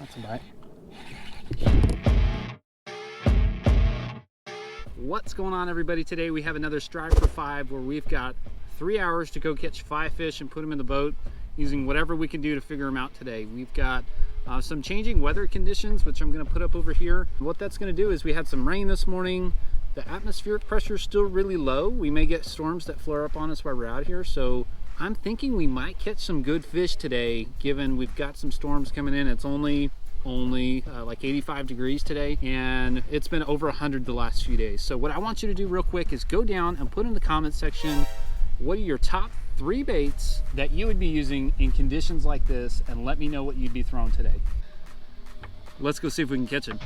That's a bite. What's going on, everybody? Today we have another Strive for 5 where we've got 3 hours to go catch 5 fish and put them in the boat using whatever we can do to figure them out today. We've got some changing weather conditions, which I'm going to put up over here. What that's going to do is we had some rain this morning. The atmospheric pressure is still really low. We may get storms that flare up on us while we're out here, so I'm thinking we might catch some good fish today, given we've got some storms coming in. It's only like 85 degrees today, and it's been over 100 the last few days. So what I want you to do real quick is go down and put in the comment section what are your top 3 baits that you would be using in conditions like this, and let me know what you'd be throwing today. Let's go see if we can catch him.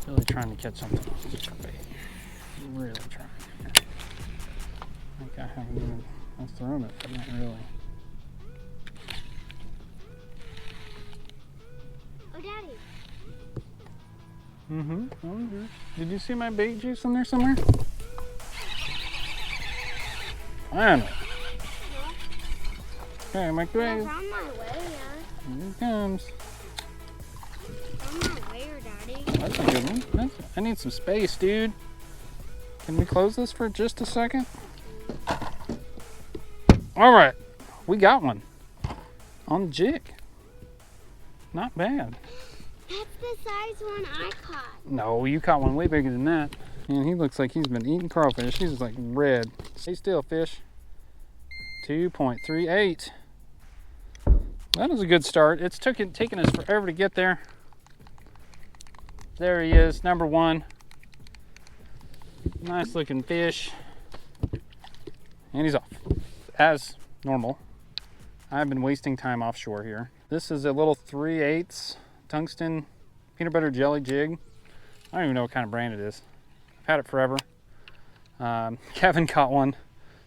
Really trying to catch something off the bait. Really trying. I think I haven't even, I've thrown it, but not really. Oh, Daddy. Mm-hmm. Did you see my bait juice in there somewhere? Finally. Okay, my It's on my way, yeah. Here it comes. On my way, Daddy. That's a good one. I need some space, dude. Can we close this for just a second? All right, we got one on the jig. Not bad. That's the size one I caught. No, you caught one way bigger than that. And he looks like he's been eating crawfish. He's like red. Stay still, fish. 2.38. That was a good start. It's taken us forever to get there. There he is, number 1. Nice looking fish. And he's off, as normal. I've been wasting time offshore here. This is a little 3/8 tungsten peanut butter jelly jig. I don't even know what kind of brand it is. I've had it forever. Kevin caught one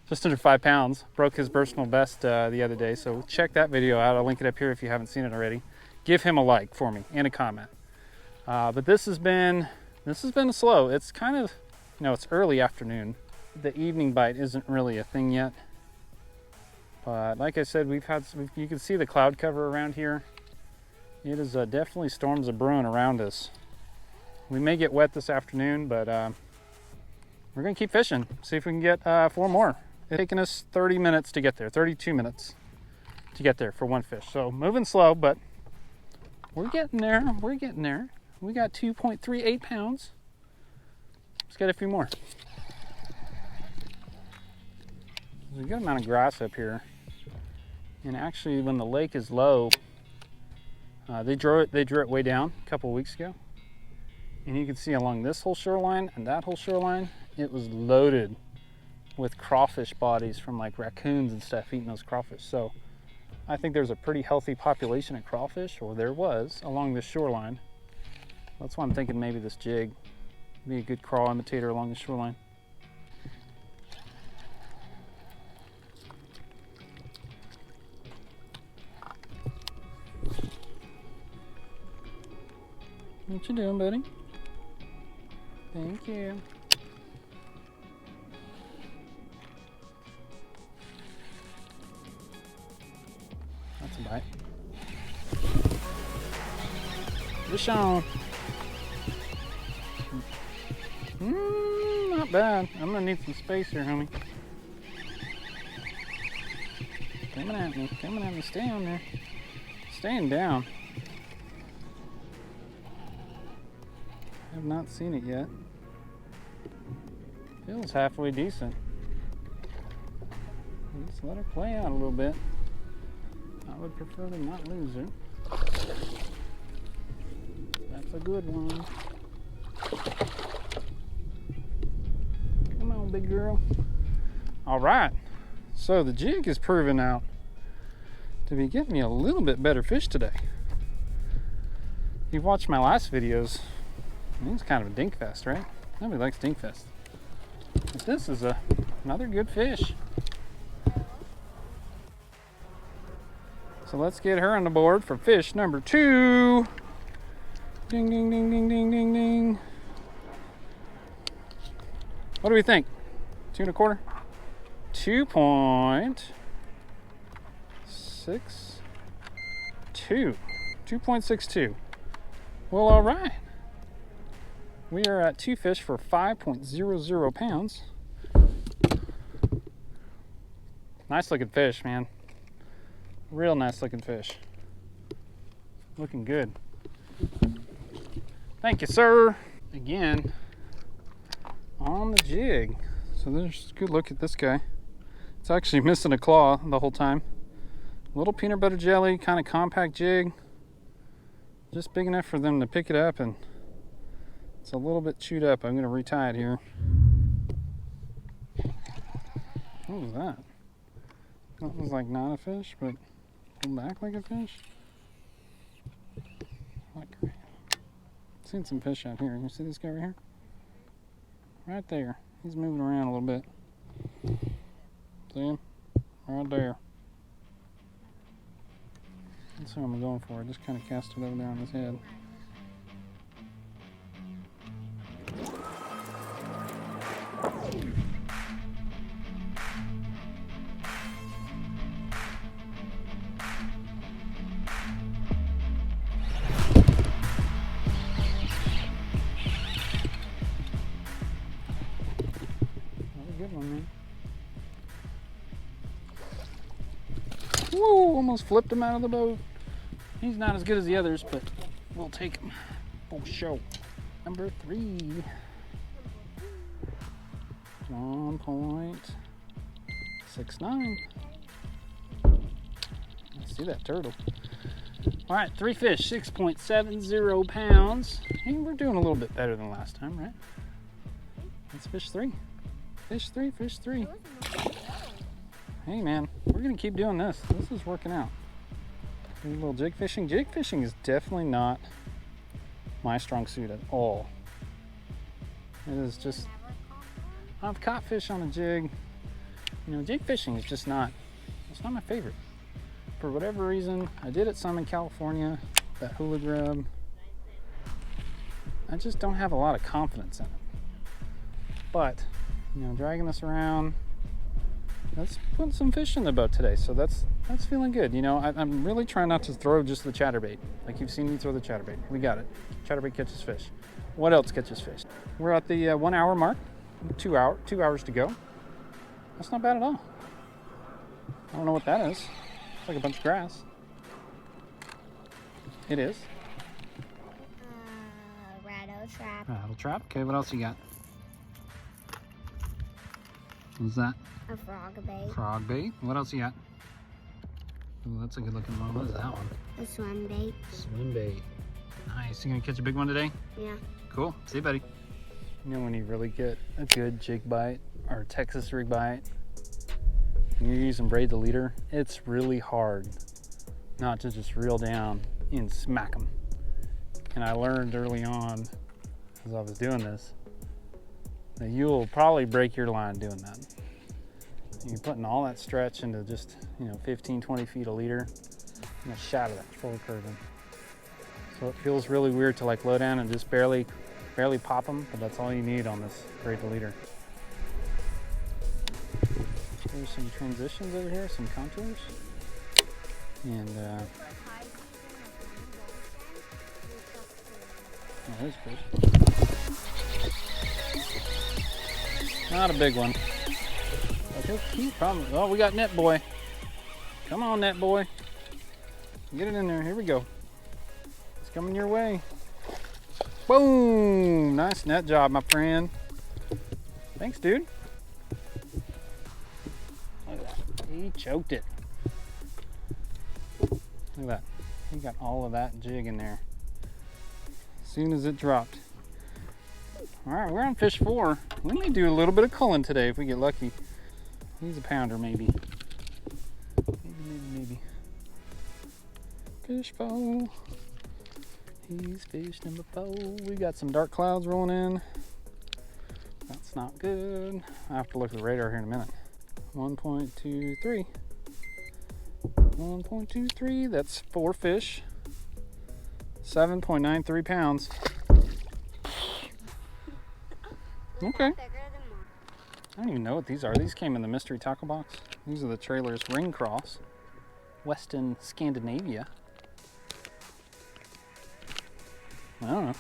just under 5 pounds. Broke his personal best the other day, so check that video out. I'll link it up here if you haven't seen it already. Give him a like for me and a comment. But this has been slow. It's kind of, it's early afternoon. The evening bite isn't really a thing yet. But like I said, you can see the cloud cover around here. It is definitely storms are brewing around us. We may get wet this afternoon, but we're gonna keep fishing. See if we can get 4 more. It's taken us 30 minutes to get there, 32 minutes to get there for one fish. So moving slow, but we're getting there. We're getting there. We got 2.38 pounds. Let's get a few more. There's a good amount of grass up here. And actually, when the lake is low, they drew it way down a couple weeks ago. And you can see along this whole shoreline and that whole shoreline, it was loaded with crawfish bodies from like raccoons and stuff eating those crawfish. So I think there's a pretty healthy population of crawfish, or there was, along this shoreline. That's why I'm thinking maybe this jig would be a good crawl imitator along the shoreline. What you doing, buddy? Thank you. That's a bite. Fish on. Not bad. I'm gonna need some space here, homie. Coming at me, stay on there. Staying down. I have not seen it yet. Feels halfway decent. Just let her play out a little bit. I would prefer to not lose her. That's a good one. Come on, big girl. All right. So the jig is proving out to be getting me a little bit better fish today. If you've watched my last videos, it's kind of a dink fest, right? Nobody likes stinkfest. But this is another good fish. So let's get her on the board for fish number 2. Ding, ding, ding, ding, ding, ding, ding. What do we think? 2 1/4? 2.62. 2.62. Well, all right. We are at 2 fish for 5.00 pounds. Nice looking fish, man. Real nice looking fish. Looking good. Thank you, sir. Again, on the jig. So there's a good look at this guy. It's actually missing a claw the whole time. Little peanut butter jelly, kind of compact jig. Just big enough for them to pick it up, and it's a little bit chewed up. I'm going to retie it here. What was that? That was like not a fish, but pulled back like a fish. Like, seen some fish out here. You see this guy right here? Right there. He's moving around a little bit. See him? Right there. That's what I'm going for. I just kind of cast it over there on his head. Good one, man. Woo! Almost flipped him out of the boat. He's not as good as the others, but we'll take him for show. Number 3. 1.69. Let's see that turtle. All right, 3 fish, 6.70 pounds. Hey, we're doing a little bit better than last time, right? That's fish 3. Fish 3, fish 3. Hey man, we're gonna keep doing this. This is working out. A little jig fishing. Jig fishing is definitely not my strong suit at all. It is just, I've caught fish on a jig. You know, jig fishing is just not, it's not my favorite. For whatever reason, I did it some in California, that hula grub. I just don't have a lot of confidence in it. But, you know, dragging this around, let's put some fish in the boat today, so that's feeling good. You know, I'm really trying not to throw just the chatterbait, like you've seen me throw the chatterbait. We got it. Chatterbait catches fish. What else catches fish? We're at the 1 hour mark. 2 hours to go. That's not bad at all. I don't know what that is. It's like a bunch of grass. It is. Rattle trap. Rattle trap. Okay, what else you got? What's that? A frog bait. Frog bait. What else you got? Ooh, that's a good looking one. What is that one? A swim bait. Swim bait. Nice. You gonna catch a big one today? Yeah. Cool. See you, buddy. You know when you really get a good jig bite or Texas rig bite and you're using braid the leader, it's really hard not to just reel down and smack them. And I learned early on as I was doing this that you'll probably break your line doing that. You're putting all that stretch into just, you know, 15, 20 feet of leader, you're gonna shatter that forward curving. So it feels really weird to like low down and just barely pop them, but that's all you need on this braid the leader. There's some transitions over here, some contours. And oh, there's fish. Not a big one. But he'll keep probably. Oh, we got net boy. Come on, net boy. Get it in there. Here we go. It's coming your way. Boom! Nice net job, my friend. Thanks, dude. Look at that. He choked it. Look at that. He got all of that jig in there as soon as it dropped. All right, we're on fish 4. We may do a little bit of culling today if we get lucky. He's a pounder, maybe. Maybe. Fish 4. He's fish number 4. We got some dark clouds rolling in. That's not good. I have to look at the radar here in a minute. 1.23. 1.23, that's 4 fish. 7.93 pounds. Okay. I don't even know what these are. These came in the mystery tackle box. These are the trailer's ring cross. Western Scandinavia. I don't know.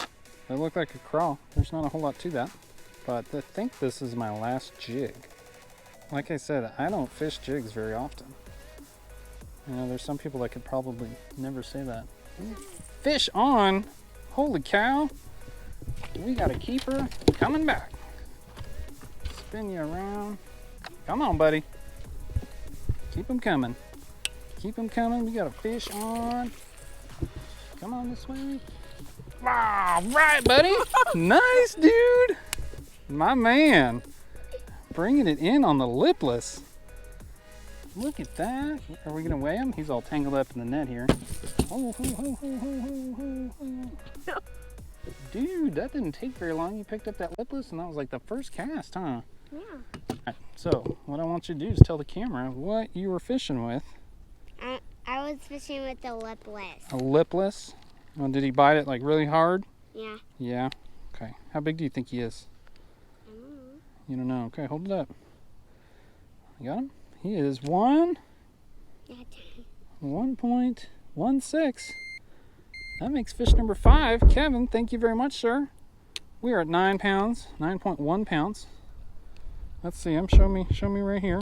They look like a craw. There's not a whole lot to that. But I think this is my last jig. Like I said, I don't fish jigs very often. You know, there's some people that could probably never say that. Fish on! Holy cow! We got a keeper coming back. Spin you around. Come on, buddy. Keep them coming. Keep them coming. We got a fish on. Come on this way. All right, buddy. Nice, dude. My man. Bringing it in on the lipless. Look at that. Are we going to weigh him? He's all tangled up in the net here. Oh, ho, ho, ho, ho, ho, ho. Dude, that didn't take very long. You picked up that lipless and that was like the first cast, huh? Yeah. All right, so what I want you to do is tell the camera what you were fishing with. I was fishing with the lipless. A lipless? Well, did he bite it like really hard? Yeah. Yeah. Okay. How big do you think he is? I don't know. You don't know. Okay, hold it up. You got him? He is 1.16. That makes fish number 5. Kevin, thank you very much, sir. We are at 9 pounds, 9.1 pounds. Let's see him. Show me right here.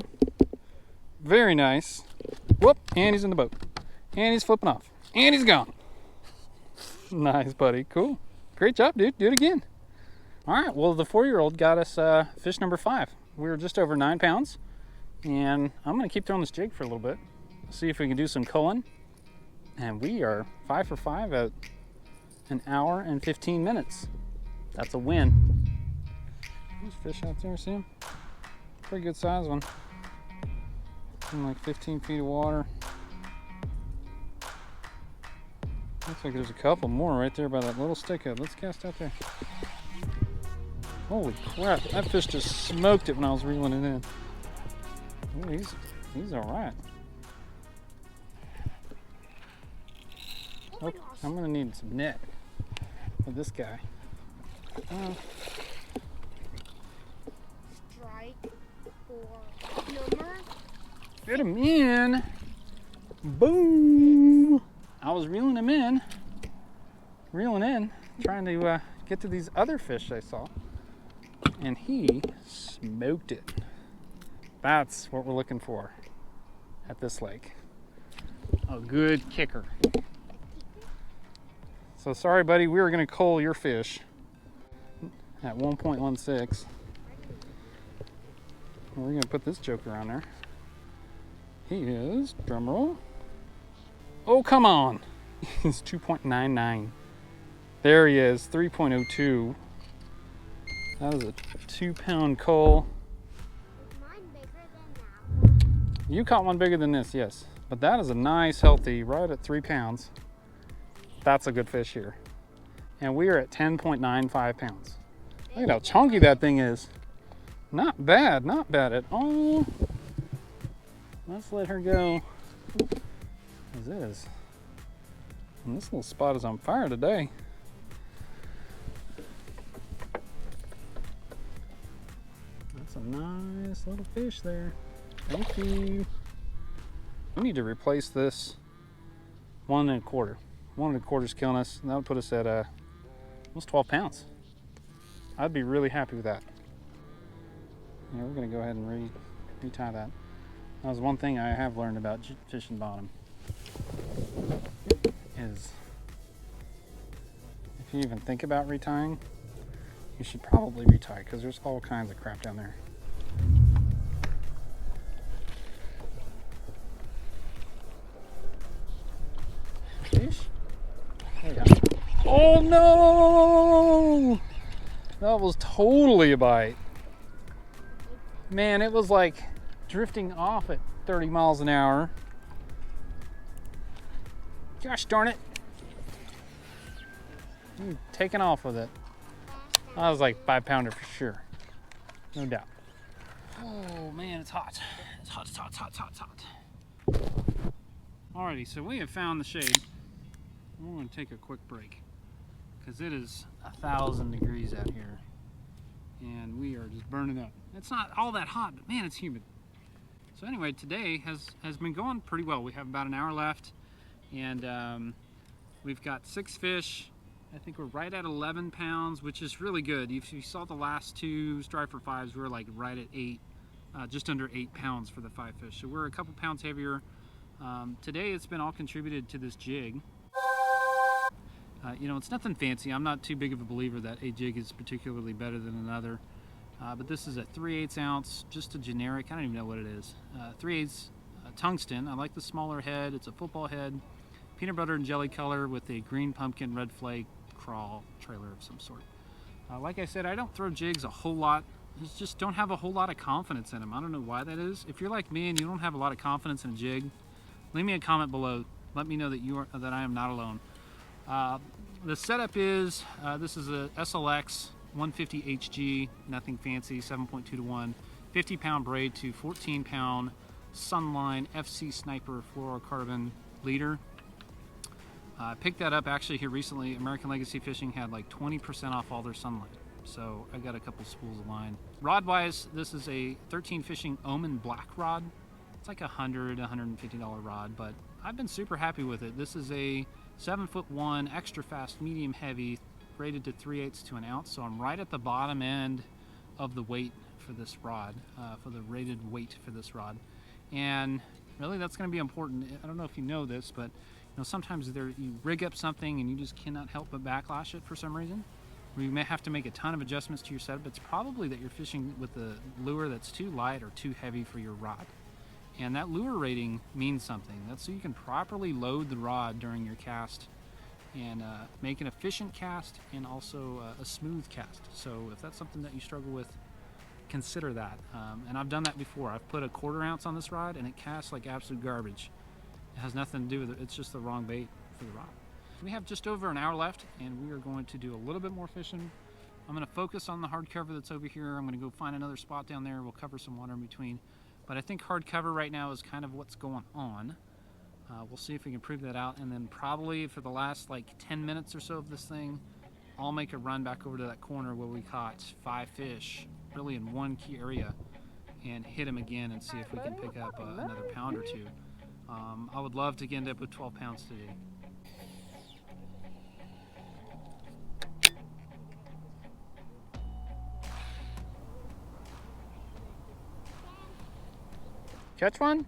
Very nice. Whoop, and he's in the boat. And he's flipping off. And he's gone. Nice, buddy. Cool. Great job, dude. Do it again. All right, well, the 4-year-old got us fish number 5. We were just over 9 pounds. And I'm going to keep throwing this jig for a little bit. See if we can do some culling. And we are 5 for 5 at an hour and 15 minutes. That's a win. There's fish out there, see him? Pretty good size one. In like 15 feet of water. Looks like there's a couple more right there by that little stick up. Let's cast out there. Holy crap, that fish just smoked it when I was reeling it in. Oh, he's all right. Oh, I'm gonna need some net for this guy. Strike or number. Get him in. Boom. I was reeling him in, trying to get to these other fish I saw, and he smoked it. That's what we're looking for at this lake. A good kicker. So sorry, buddy, we were going to cull your fish at 1.16. We're going to put this joker on there. He is, drum roll. Oh, come on. He's 2.99. There he is, 3.02. That is a 2-pound cull. You caught one bigger than this, yes. But that is a nice, healthy, right at 3 pounds. That's a good fish here. And we are at 10.95 pounds. Look at how chunky that thing is. Not bad at all. Let's let her go as is. And this little spot is on fire today. That's a nice little fish there. Thank you. We need to replace this 1 1/4. 1 1/4 is killing us. And that would put us at almost 12 pounds. I'd be really happy with that. Yeah, we're going to go ahead and retie that. That was one thing I have learned about fishing bottom. Is if you even think about retying, you should probably retie because there's all kinds of crap down there. Fish? There you go. Oh no! That was totally a bite. Man, it was like drifting off at 30 miles an hour. Gosh darn it. Taking off with it. That was like 5-pounder for sure. no doubt. Oh man, it's hot. It's hot, it's hot, it's hot, it's hot, it's hot. Alrighty, so we have found the shade. We're going to take a quick break because it is 1,000 degrees out here and we are just burning up. It's not all that hot, but man, it's humid. So anyway, today has been going pretty well. We have about an hour left, and we've got 6 fish. I think we're right at 11 pounds, which is really good. If you saw the last 2 striper 5s, we were like right at 8, just under 8 pounds for the 5 fish. So we're a couple pounds heavier. Today it's been all contributed to this jig. You know, it's nothing fancy. I'm not too big of a believer that a jig is particularly better than another. But this is a 3/8 ounce, just a generic, I don't even know what it is. 3/8 tungsten. I like the smaller head. It's a football head, peanut butter and jelly color with a green pumpkin red flake crawl trailer of some sort. Like I said, I don't throw jigs a whole lot. I just don't have a whole lot of confidence in them. I don't know why that is. If you're like me and you don't have a lot of confidence in a jig, leave me a comment below. Let me know that I am not alone. The setup is, this is a SLX 150 HG, nothing fancy, 7.2 to 1, 50 pound braid to 14 pound Sunline FC Sniper fluorocarbon leader. I picked that up actually here recently. American Legacy Fishing had like 20% off all their Sunline. So I got a couple spools of line. Rod wise, this is a 13 Fishing Omen black rod. It's like $150 rod, but I've been super happy with it. This is a 7'1", extra fast, medium heavy, rated to 3/8 to an ounce. So I'm right at the bottom end of the weight for this rod, for the rated weight for this rod. And really that's going to be important. I don't know if you know this, but you know, sometimes you rig up something and you just cannot help but backlash it for some reason. Or you may have to make a ton of adjustments to your setup. It's probably that you're fishing with a lure that's too light or too heavy for your rod. And that lure rating means something. That's so you can properly load the rod during your cast and make an efficient cast and also a smooth cast. So if that's something that you struggle with, consider that. And I've done that before. I've put a 1/4 ounce on this rod and it casts like absolute garbage. It has nothing to do with it. It's just the wrong bait for the rod. We have just over an hour left and we are going to do a little bit more fishing. I'm going to focus on the hard cover that's over here. I'm going to go find another spot down there. We'll cover some water in between. But I think hard cover right now is kind of what's going on. We'll see if we can prove that out, and then probably for the last like 10 minutes or so of this thing, I'll make a run back over to that corner where we caught 5 fish, really in one key area, and hit them again and see if we can pick up another pound or 2. I would love to end up with 12 pounds today. Catch one?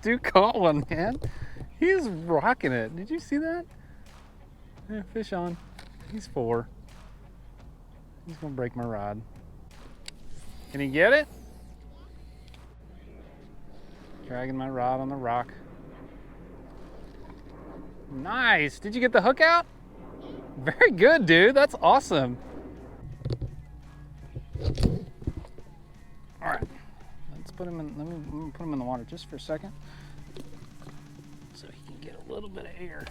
Dude caught one, man. He's rocking it. Did you see that? Yeah, fish on. He's 4. He's gonna break my rod. Can he get it? Dragging my rod on the rock. Nice. Did you get the hook out? Very good, dude. That's awesome. All right, let's put him in. Let me put him in the water just for a second, so he can get a little bit of air.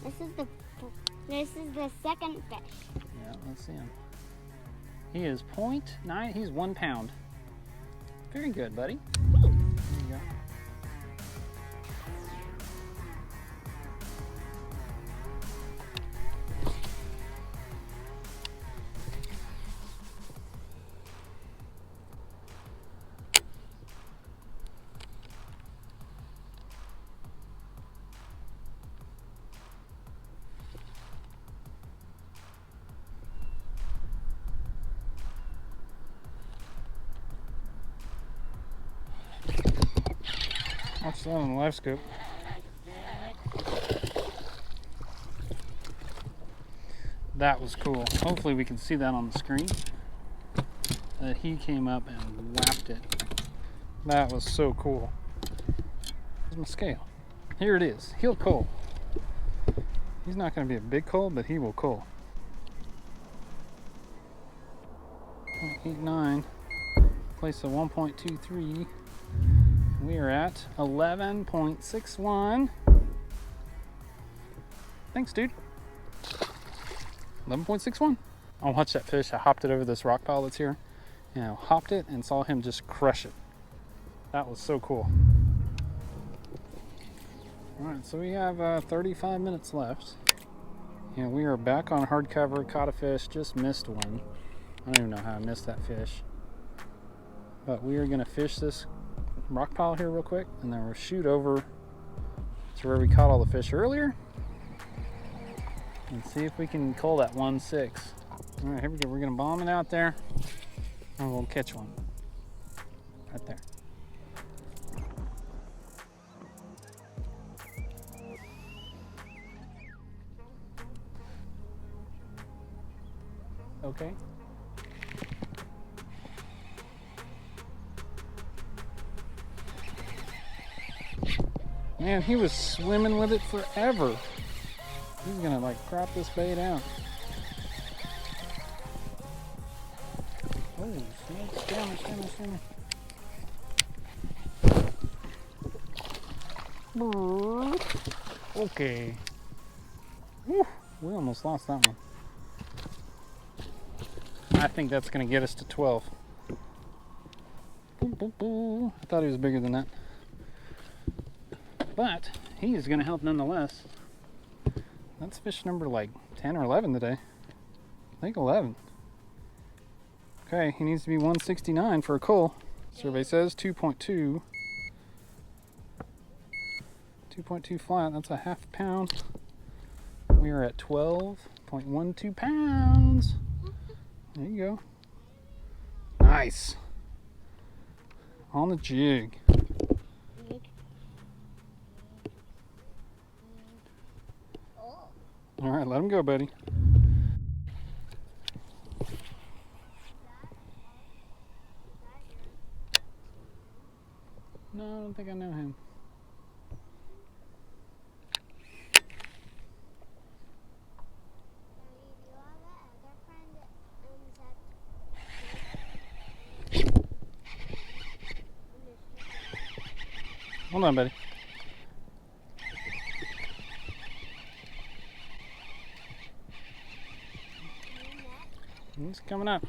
This is the second fish. Yeah, let's see him. He is 0.9. He's 1 pound. Very good, buddy. There you go. Watch that on the live scope. That was cool. Hopefully we can see that on the screen. He came up and whapped it. That was so cool. Here's my scale. Here it is. He'll cull. He's not going to be a big cull, but he will cull. 0.89. Place of 1.23. We are at 11.61. Thanks, dude. 11.61. I'll watch that fish. I hopped it over this rock pile that's here. And I hopped it and saw him just crush it. That was so cool. All right, so we have 35 minutes left. And we are back on hardcover. Caught a fish, just missed one. I don't even know how I missed that fish. But we are gonna fish this rock pile here real quick, and then we'll shoot over to where we caught all the fish earlier and see if we can cull that 1.6. All right, here we go. We're gonna bomb it out there and we'll catch one right there. Okay. Man, he was swimming with it forever. He's gonna like crop this bait out. Oh, stammer. Okay. Whew, we almost lost that one. I think that's gonna get us to 12. I thought he was bigger than that. But he is gonna help nonetheless. That's fish number like 10 or 11 today. I think 11. Okay, he needs to be 169 for a cull. Survey says 2.2. 2.2 flat, that's a half pound. We are at 12.12 pounds. There you go. Nice. On the jig. All right, let him go, buddy. No, I don't think I know him. Hold on, buddy. He's coming up.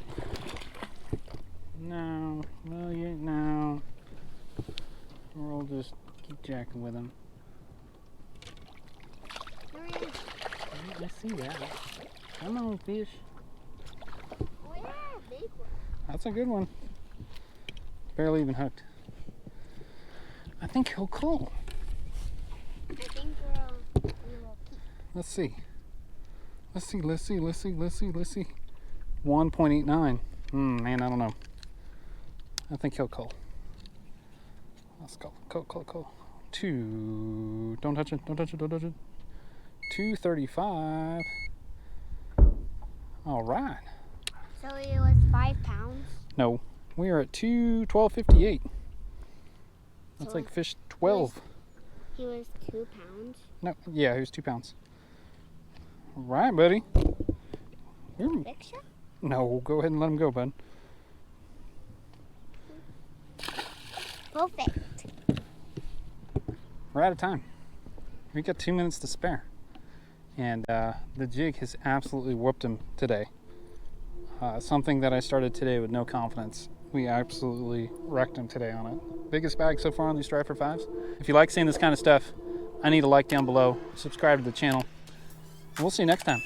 No, well, no. We'll just keep jacking with him. I see that. Come on, fish. Oh yeah, big one. That's a good one. Barely even hooked. I think he'll cull. I think we will keep. Let's see. Let's see. 1.89. Man, I don't know. I think he'll cull. Let's go. Cull. 2. Don't touch it. 235. All right. So it was 5 pounds? No, we are at 12.58. That's So like fish 12. He was 2 pounds? No, yeah, he was 2 pounds. All right, buddy. Picture? No, go ahead and let him go, bud. Perfect. We're out of time. We got 2 minutes to spare. And the jig has absolutely whooped him today. Something that I started today with no confidence. We absolutely wrecked him today on it. Biggest bag so far on these Striper 5s. If you like seeing this kind of stuff, I need a like down below. Subscribe to the channel. We'll see you next time.